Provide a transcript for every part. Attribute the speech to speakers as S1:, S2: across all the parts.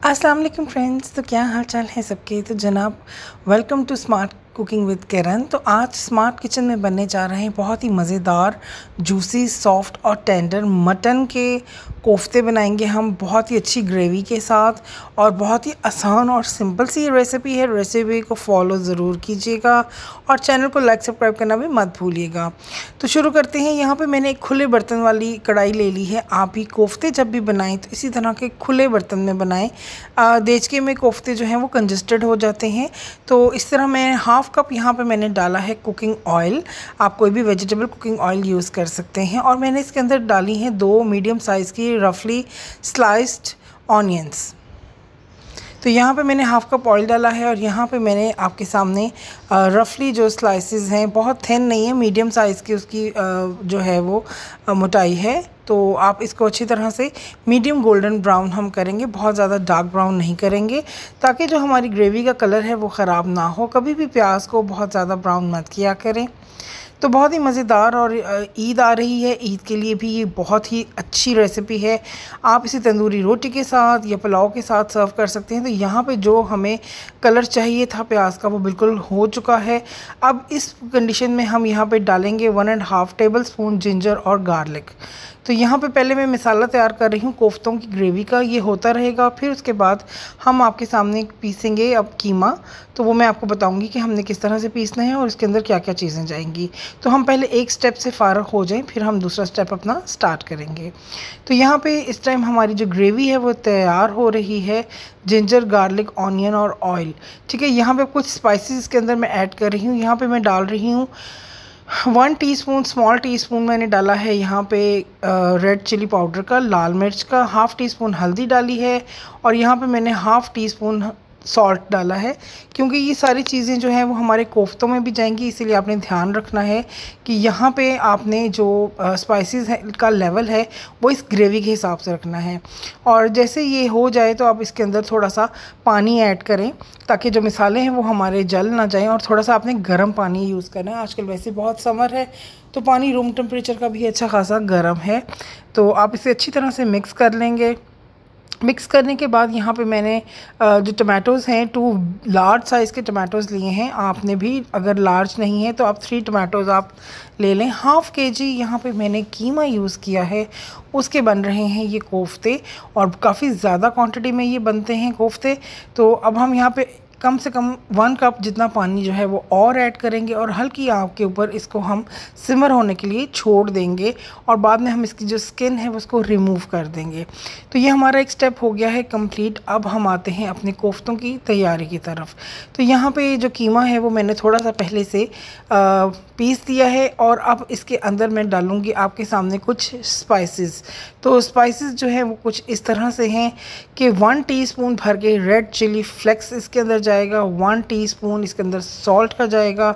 S1: अस्सलाम वालेकुम फ्रेंड्स। तो क्या हाल चाल है सबके। तो जनाब welcome to smart cooking with Kiran. तो आज स्मार्ट किचन में बनने जा रहे हैं बहुत ही मज़ेदार जूसी सॉफ्ट और टेंडर मटन के कोफ्ते बनाएंगे हम बहुत ही अच्छी ग्रेवी के साथ। और बहुत ही आसान और सिंपल सी रेसिपी है। रेसिपी को फॉलो ज़रूर कीजिएगा और चैनल को लाइक सब्सक्राइब करना भी मत भूलिएगा। तो शुरू करते हैं। यहाँ पे मैंने एक खुले बर्तन वाली कढ़ाई ले ली है। आप ही कोफ्ते जब भी बनाएं तो इसी तरह के खुले बर्तन में बनाएं। देचके में कोफ्ते जो हैं वो कंजस्टेड हो जाते हैं। तो इस तरह मैं हाफ़ कप यहाँ पे मैंने डाला है कुकिंग ऑयल। आप कोई भी वेजिटेबल कुकिंग ऑयल यूज़ कर सकते हैं। और मैंने इसके अंदर डाली हैं 2 मीडियम साइज़ की रफली स्लाइस्ड ऑनियंस। तो यहाँ पे मैंने हाफ़ कप ऑयल डाला है और यहाँ पे मैंने आपके सामने रफली जो स्लाइसेस हैं, बहुत थिन नहीं है, मीडियम साइज़ की उसकी जो है वो मोटाई है। तो आप इसको अच्छी तरह से मीडियम गोल्डन ब्राउन हम करेंगे, बहुत ज़्यादा डार्क ब्राउन नहीं करेंगे, ताकि जो हमारी ग्रेवी का कलर है वो ख़राब ना हो। कभी भी प्याज को बहुत ज़्यादा ब्राउन मत किया करें। तो बहुत ही मज़ेदार, और ईद आ रही है, ईद के लिए भी ये बहुत ही अच्छी रेसिपी है। आप इसे तंदूरी रोटी के साथ या पुलाव के साथ सर्व कर सकते हैं। तो यहाँ पे जो हमें कलर चाहिए था प्याज का वो बिल्कुल हो चुका है। अब इस कंडीशन में हम यहाँ पे डालेंगे 1.5 टेबल स्पून जिंजर और गार्लिक। तो यहाँ पे पहले मैं मसाला तैयार कर रही हूँ कोफ्तों की ग्रेवी का, ये होता रहेगा। फिर उसके बाद हम आपके सामने पीसेंगे अब कीमा। तो वो मैं आपको बताऊंगी कि हमने किस तरह से पीसना है और इसके अंदर क्या क्या चीज़ें जाएंगी। तो हम पहले एक स्टेप से फ़ारग हो जाएं, फिर हम दूसरा स्टेप अपना स्टार्ट करेंगे। तो यहाँ पे इस टाइम हमारी जो ग्रेवी है वो तैयार हो रही है। जिंजर, गार्लिक, ऑनियन और ऑयल, ठीक है। यहाँ पे कुछ स्पाइसेस इसके अंदर मैं ऐड कर रही हूँ। यहाँ पे मैं डाल रही हूँ 1 टीस्पून, स्मॉल टीस्पून मैंने डाला है यहाँ पे रेड चिली पाउडर का, लाल मिर्च का। हाफ़ टी स्पून हल्दी डाली है और यहाँ पे मैंने हाफ़ टी स्पून सॉल्ट डाला है, क्योंकि ये सारी चीज़ें जो हैं वो हमारे कोफ्तों में भी जाएंगी। इसीलिए आपने ध्यान रखना है कि यहाँ पे आपने जो स्पाइसेस है का लेवल है वो इस ग्रेवी के हिसाब से रखना है। और जैसे ये हो जाए तो आप इसके अंदर थोड़ा सा पानी ऐड करें, ताकि जो मसाले हैं वो हमारे जल ना जाएं। और थोड़ा सा आपने गर्म पानी यूज़ करना है। आजकल वैसे बहुत समर है तो पानी रूम टेम्परेचर का भी अच्छा खासा गर्म है। तो आप इसे अच्छी तरह से मिक्स कर लेंगे। मिक्स करने के बाद यहाँ पे मैंने जो टमाटोज़ हैं 2 लार्ज साइज़ के टमाटोज़ लिए हैं। आपने भी अगर लार्ज नहीं है तो आप 3 टमाटोज़ आप ले लें। हाफ़ केजी यहाँ पे मैंने कीमा यूज़ किया है, उसके बन रहे हैं ये कोफ्ते। और काफ़ी ज़्यादा क्वांटिटी में ये बनते हैं कोफ्ते। तो अब हम यहाँ पे कम से कम 1 कप जितना पानी जो है वो और ऐड करेंगे और हल्की आंच के ऊपर इसको हम सिमर होने के लिए छोड़ देंगे। और बाद में हम इसकी जो स्किन है वो उसको रिमूव कर देंगे। तो ये हमारा एक स्टेप हो गया है कंप्लीट। अब हम आते हैं अपने कोफ्तों की तैयारी की तरफ। तो यहाँ पे जो कीमा है वो मैंने थोड़ा सा पहले से पीस दिया है और अब इसके अंदर मैं डालूँगी आपके सामने कुछ स्पाइसेस। तो स्पाइसेस जो हैं वो कुछ इस तरह से हैं कि 1 टीस्पून भर के रेड चिली फ्लेक्स इसके अंदर जाएगा, 1 टीस्पून इसके अंदर सॉल्ट का जाएगा,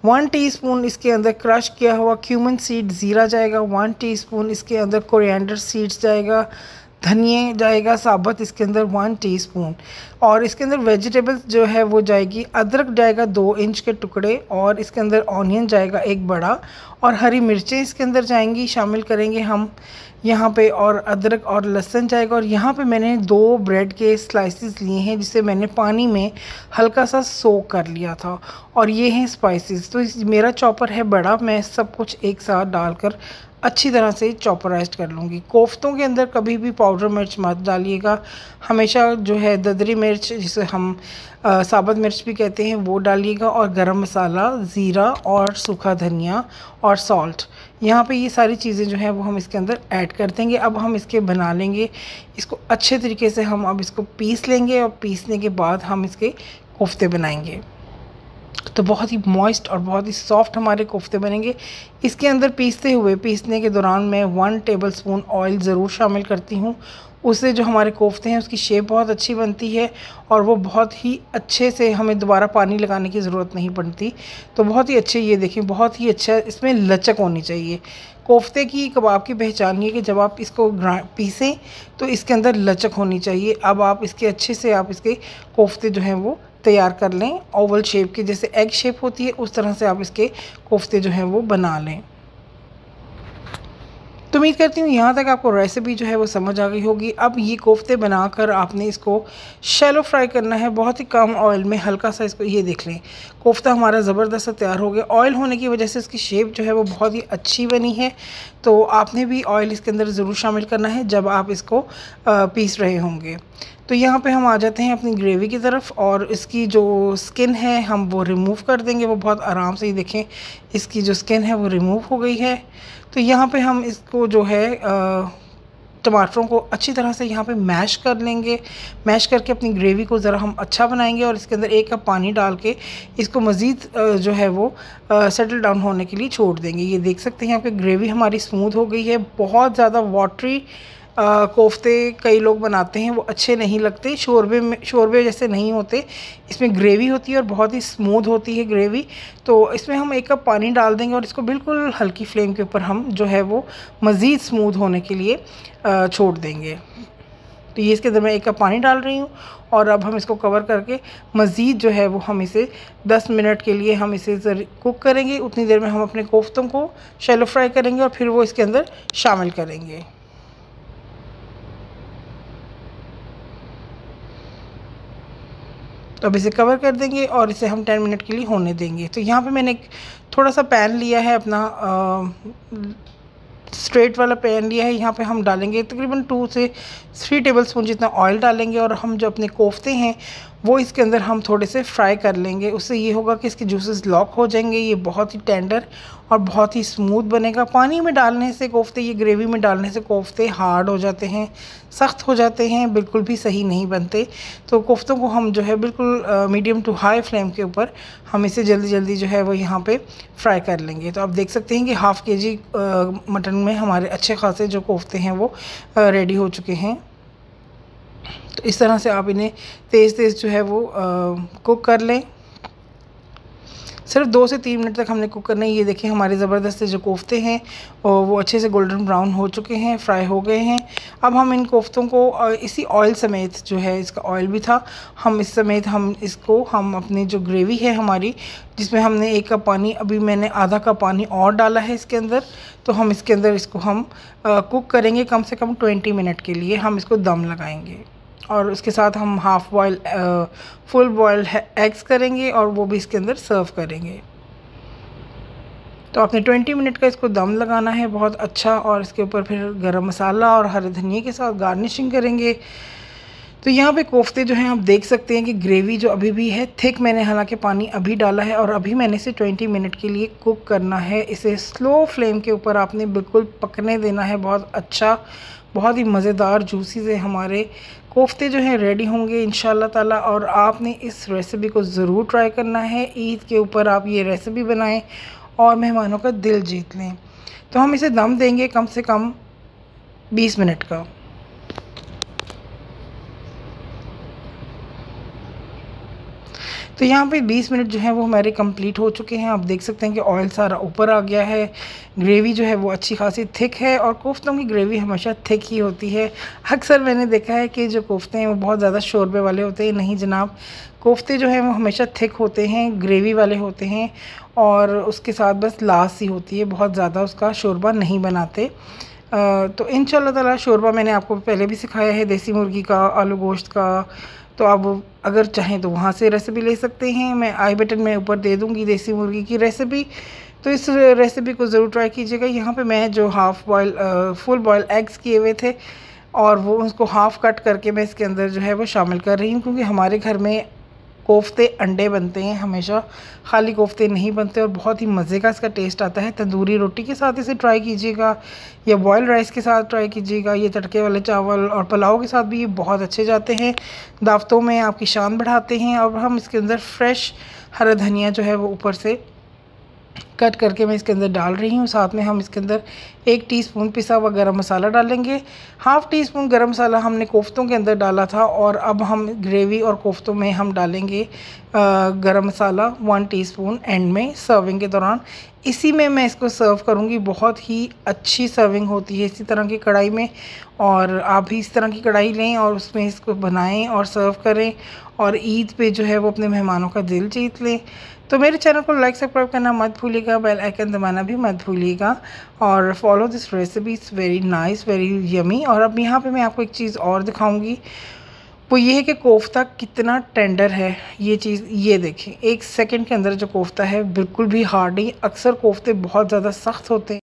S1: 1 टीस्पून इसके अंदर क्रश किया हुआ क्यूमन सीड ज़ीरा जाएगा, 1 टीस्पून इसके अंदर कोरिएंडर सीड्स जाएगा, धनिया जाएगा साबुत इसके अंदर 1 टीस्पून। और इसके अंदर वेजिटेबल्स जो है वो जाएगी, अदरक जाएगा 2 इंच के टुकड़े, और इसके अंदर ऑनियन जाएगा 1 बड़ा, और हरी मिर्चें इसके अंदर जाएंगी, शामिल करेंगे हम यहाँ पे। और अदरक और लहसुन जाएगा। और यहाँ पे मैंने 2 ब्रेड के स्लाइसेस लिए हैं जिसे मैंने पानी में हल्का सा सोक कर लिया था। और ये हैं स्पाइसेस। तो मेरा चॉपर है बड़ा, मैं सब कुछ एक साथ डालकर अच्छी तरह से चॉपराइज कर लूँगी। कोफ्तों के अंदर कभी भी पाउडर मिर्च मत डालिएगा, हमेशा जो है ददरी मिर्च, जिसे हम साबुत मिर्च भी कहते हैं, वो डालिएगा। और गरम मसाला, ज़ीरा और सूखा धनिया और सॉल्ट, यहाँ पे ये सारी चीज़ें जो हैं वो हम इसके अंदर ऐड कर देंगे। अब हम इसके बना लेंगे इसको अच्छे तरीके से। हम अब इसको पीस लेंगे और पीसने के बाद हम इसके कोफ्ते बनाएंगे। तो बहुत ही मॉइस्ट और बहुत ही सॉफ्ट हमारे कोफ्ते बनेंगे। इसके अंदर पीसने के दौरान मैं 1 टेबलस्पून ऑयल ज़रूर शामिल करती हूँ। उससे जो हमारे कोफ्ते हैं उसकी शेप बहुत अच्छी बनती है और वो बहुत ही अच्छे से, हमें दोबारा पानी लगाने की ज़रूरत नहीं पड़ती। तो बहुत ही अच्छे, ये देखें, बहुत ही अच्छा इसमें लचक होनी चाहिए। कोफ्ते की, कबाब की पहचान ये कि जब आप इसको पीसें तो इसके अंदर लचक होनी चाहिए। अब आप इसके अच्छे से आप इसके कोफ्ते जो हैं वो तैयार कर लें, ओवल शेप के, जैसे एग शेप होती है उस तरह से आप इसके कोफ्ते जो हैं वो बना लें। तो उम्मीद करती हूँ यहाँ तक आपको रेसिपी जो है वो समझ आ गई होगी। अब ये कोफ्ते बनाकर आपने इसको शैलो फ्राई करना है, बहुत ही कम ऑयल में, हल्का सा इसको, ये देख लें कोफ्ता हमारा ज़बरदस्त तैयार हो गया। ऑयल होने की वजह से इसकी शेप जो है वो बहुत ही अच्छी बनी है। तो आपने भी ऑयल इसके अंदर ज़रूर शामिल करना है जब आप इसको पीस रहे होंगे। तो यहाँ पे हम आ जाते हैं अपनी ग्रेवी की तरफ, और इसकी जो स्किन है हम वो रिमूव कर देंगे। वो बहुत आराम से, ही देखें इसकी जो स्किन है वो रिमूव हो गई है। तो यहाँ पे हम इसको जो है टमाटरों को अच्छी तरह से यहाँ पे मैश कर लेंगे। मैश करके अपनी ग्रेवी को ज़रा हम अच्छा बनाएंगे, और इसके अंदर 1 कप पानी डाल के इसको मज़ीद जो है वो सेटल डाउन होने के लिए छोड़ देंगे। ये देख सकते हैं यहाँ पे ग्रेवी हमारी स्मूथ हो गई है। बहुत ज़्यादा वाटरी कोफ्ते कई लोग बनाते हैं, वो अच्छे नहीं लगते, शोरबे जैसे नहीं होते। इसमें ग्रेवी होती है और बहुत ही स्मूथ होती है ग्रेवी। तो इसमें हम 1 कप पानी डाल देंगे और इसको बिल्कुल हल्की फ्लेम के ऊपर हम जो है वो मज़ीद स्मूथ होने के लिए छोड़ देंगे। तो ये इसके अंदर मैं 1 कप पानी डाल रही हूँ, और अब हम इसको कवर करके मज़ीद जो है वो हम इसे 10 मिनट के लिए हम इसे कुक करेंगे। उतनी देर में हम अपने कोफ्तों को शैलो फ्राई करेंगे और फिर वो इसके अंदर शामिल करेंगे। तो अब इसे कवर कर देंगे और इसे हम 10 मिनट के लिए होने देंगे। तो यहाँ पे मैंने एक थोड़ा सा पैन लिया है, अपना स्ट्रेट वाला पैन लिया है। यहाँ पे हम डालेंगे तकरीबन 2 से 3 टेबलस्पून जितना ऑयल डालेंगे, और हम जो अपने कोफ्ते हैं वो इसके अंदर हम थोड़े से फ्राई कर लेंगे। उससे ये होगा कि इसके जूसेस लॉक हो जाएंगे, ये बहुत ही टेंडर और बहुत ही स्मूथ बनेगा। पानी में डालने से कोफ्ते, ये ग्रेवी में डालने से कोफ्ते हार्ड हो जाते हैं, सख्त हो जाते हैं, बिल्कुल भी सही नहीं बनते। तो कोफ्तों को हम जो है बिल्कुल मीडियम टू हाई फ्लेम के ऊपर हम इसे जल्दी जल्दी जो है वो यहाँ पे फ्राई कर लेंगे। तो आप देख सकते हैं कि हाफ़ केजी मटन में हमारे अच्छे खासे जो कोफ्ते हैं वो रेडी हो चुके हैं। तो इस तरह से आप इन्हें तेज़ तेज़ जो है वो कुक कर लें। सिर्फ 2 से 3 मिनट तक हमने कुक करना है। ये देखें हमारे ज़बरदस्त जो कोफ्ते हैं और वो अच्छे से गोल्डन ब्राउन हो चुके हैं, फ्राई हो गए हैं। अब हम इन कोफ्तों को इसी ऑयल समेत, जो है इसका ऑयल भी था, हम इस समेत हम अपनी जो ग्रेवी है हमारी, जिसमें हमने 1 कप पानी, अभी मैंने आधा कप पानी और डाला है इसके अंदर। तो हम इसके अंदर इसको हम कुक करेंगे कम से कम 20 मिनट के लिए। हम इसको दम लगाएंगे और उसके साथ हम half boil full boil eggs करेंगे और वो भी इसके अंदर सर्व करेंगे। तो आपने 20 मिनट का इसको दम लगाना है बहुत अच्छा, और इसके ऊपर फिर गरम मसाला और हरे धनिए के साथ गार्निशिंग करेंगे। तो यहाँ पे कोफ्ते जो हैं आप देख सकते हैं कि ग्रेवी जो अभी भी है थिक, मैंने हालांकि पानी अभी डाला है, और अभी मैंने इसे 20 मिनट के लिए कुक करना है। इसे स्लो फ्लेम के ऊपर आपने बिल्कुल पकने देना है। बहुत अच्छा, बहुत ही मज़ेदार जूसी से हमारे कोफ्ते जो हैं रेडी होंगे इंशाल्लाह ताला। और आपने इस रेसिपी को ज़रूर ट्राई करना है। ईद के ऊपर आप ये रेसिपी बनाएं और मेहमानों का दिल जीत लें। तो हम इसे दम देंगे कम से कम 20 मिनट का। तो यहाँ पे 20 मिनट जो है वो हमारे कंप्लीट हो चुके हैं। आप देख सकते हैं कि ऑयल सारा ऊपर आ गया है, ग्रेवी जो है वो अच्छी खासी थिक है, और कोफ्तों की ग्रेवी हमेशा थिक ही होती है। अक्सर मैंने देखा है कि जो कोफ्ते हैं वो बहुत ज़्यादा शोरबे वाले होते हैं। नहीं जनाब, कोफ्ते जो हैं वो हमेशा थिक होते हैं, ग्रेवी वाले होते हैं, और उसके साथ बस लाश ही होती है, बहुत ज़्यादा उसका शोरबा नहीं बनाते। तो इंशाल्लाह ताला शोरबा मैंने आपको पहले भी सिखाया है, देसी मुर्गी का, आलू गोश्त का। तो आप अगर चाहें तो वहाँ से रेसिपी ले सकते हैं, मैं आई बटन में ऊपर दे दूँगी देसी मुर्गी की रेसिपी। तो इस रेसिपी को ज़रूर ट्राई कीजिएगा। यहाँ पे मैं जो half boil full boil eggs किए हुए थे, और वो उसको हाफ़ कट करके मैं इसके अंदर जो है वो शामिल कर रही हूँ, क्योंकि हमारे घर में कोफ्ते अंडे बनते हैं हमेशा, खाली कोफ्ते नहीं बनते, और बहुत ही मज़े का इसका टेस्ट आता है। तंदूरी रोटी के साथ इसे ट्राई कीजिएगा, या बॉयल राइस के साथ ट्राई कीजिएगा। ये तड़के वाले चावल और पुलाव के साथ भी ये बहुत अच्छे जाते हैं, दावतों में आपकी शान बढ़ाते हैं। और हम इसके अंदर फ्रेश हरा धनिया जो है वो ऊपर से कट करके मैं इसके अंदर डाल रही हूँ। साथ में हम इसके अंदर 1 टीस्पून पिसा हुआ गरम मसाला डालेंगे। हाफ़ टी स्पून गरम मसाला हमने कोफ्तों के अंदर डाला था, और अब हम ग्रेवी और कोफ्तों में हम डालेंगे गरम मसाला 1 टीस्पून एंड में, सर्विंग के दौरान। इसी में मैं इसको सर्व करूँगी। बहुत ही अच्छी सर्विंग होती है इसी तरह की कढ़ाई में, और आप भी इस तरह की कढ़ाई लें और उसमें इसको बनाएं और सर्व करें, और ईद पे जो है वो अपने मेहमानों का दिल जीत लें। तो मेरे चैनल को लाइक सब्सक्राइब करना मत भूलिएगा, बेल आइकन दबाना भी मत भूलिएगा, और follow follow this recipe, it's very nice, very yummy. और अब यहाँ पे मैं आपको एक चीज़ और दिखाऊंगी, वो ये है कि कोफ्ता कितना टेंडर है। ये चीज़ ये देखें, 1 सेकंड के अंदर जो कोफ्ता है बिल्कुल भी हार्ड नहीं। अक्सर कोफ्ते बहुत ज़्यादा सख्त होते हैं।